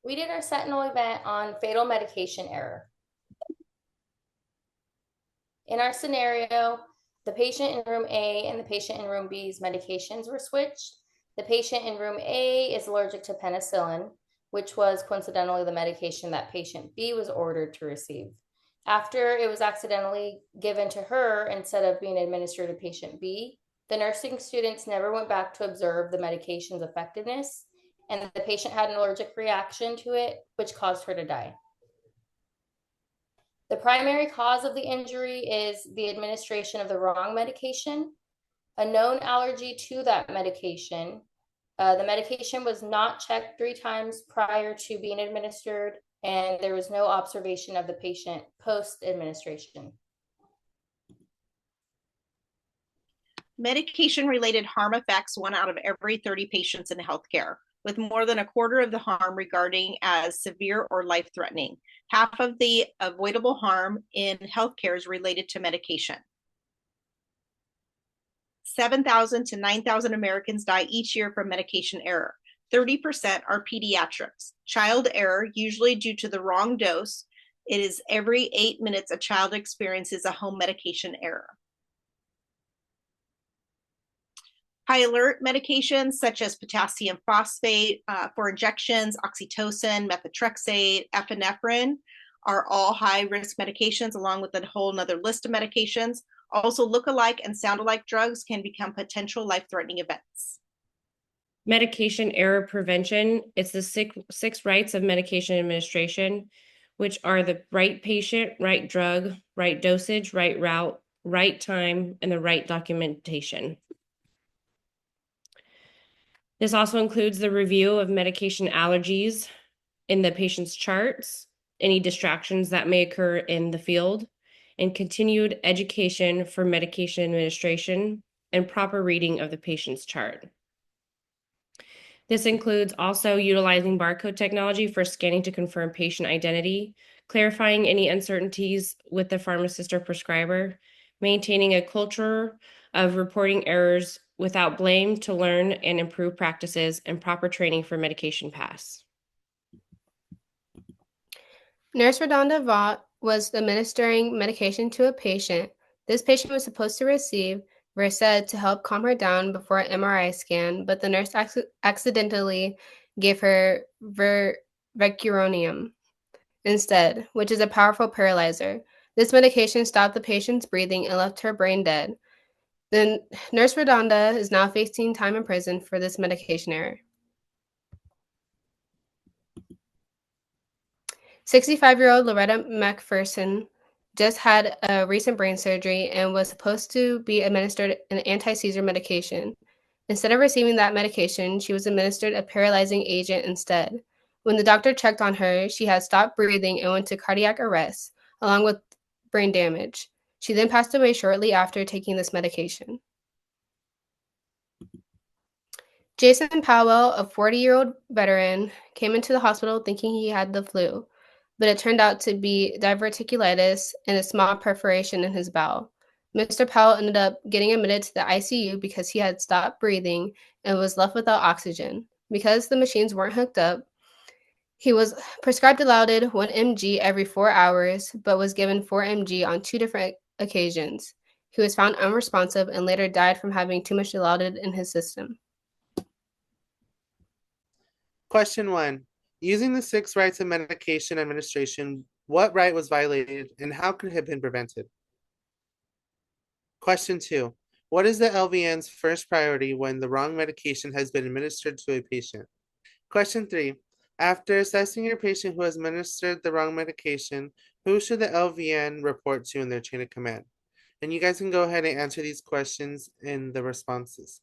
We did our Sentinel event on fatal medication error. In our scenario, the patient in room A and the patient in room B's medications were switched. The patient in room A is allergic to penicillin, which was coincidentally the medication that patient B was ordered to receive. After it was accidentally given to her instead of being administered to patient B, the nursing students never went back to observe the medication's effectiveness, and the patient had an allergic reaction to it, which caused her to die. The primary cause of the injury is the administration of the wrong medication, a known allergy to that medication. The medication was not checked 3 times prior to being administered, and there was no observation of the patient post administration. Medication-related harm affects 1 out of every 30 patients in healthcare, with more than a quarter of the harm regarding as severe or life-threatening. Half of the avoidable harm in healthcare is related to medication. 7,000 to 9,000 Americans die each year from medication error. 30% are pediatrics. Child error, usually due to the wrong dose. It is every 8 minutes a child experiences a home medication error. High alert medications such as potassium phosphate for injections, oxytocin, methotrexate, epinephrine are all high risk medications, along with a whole nother list of medications. Also, look-alike and sound-alike drugs can become potential life-threatening events. Medication error prevention. It's the six rights of medication administration, which are the right patient, right drug, right dosage, right route, right time, and the right documentation. This also includes the review of medication allergies in the patient's charts, any distractions that may occur in the field, and continued education for medication administration and proper reading of the patient's chart. This includes also utilizing barcode technology for scanning to confirm patient identity, clarifying any uncertainties with the pharmacist or prescriber, maintaining a culture of reporting errors without blame to learn and improve practices, and proper training for medication pass. Nurse Redonda Vaught was administering medication to a patient. This patient was supposed to receive Versed to help calm her down before an MRI scan, but the nurse accidentally gave her Vecuronium instead, which is a powerful paralyzer. This medication stopped the patient's breathing and left her brain dead. The Nurse Redonda is now facing time in prison for this medication error. 65-year-old Loretta McPherson just had a recent brain surgery and was supposed to be administered an anti-seizure medication. Instead of receiving that medication, she was administered a paralyzing agent instead. When the doctor checked on her, she had stopped breathing and went to cardiac arrest, along with brain damage. She then passed away shortly after taking this medication. Jason Powell, a 40-year-old veteran, came into the hospital thinking he had the flu, but it turned out to be diverticulitis and a small perforation in his bowel. Mr. Powell ended up getting admitted to the ICU because he had stopped breathing and was left without oxygen. Because the machines weren't hooked up, he was prescribed Dilaudid 1 mg every 4 hours, but was given 4 mg on 2 different occasions. He was found unresponsive and later died from having too much Dilaudid in his system. Question 1. Using the 6 rights of medication administration, what right was violated and how could it have been prevented? Question 2. What is the LVN's first priority when the wrong medication has been administered to a patient? Question 3. After assessing your patient who has administered the wrong medication, who should the LVN report to in their chain of command? And you guys can go ahead and answer these questions in the responses.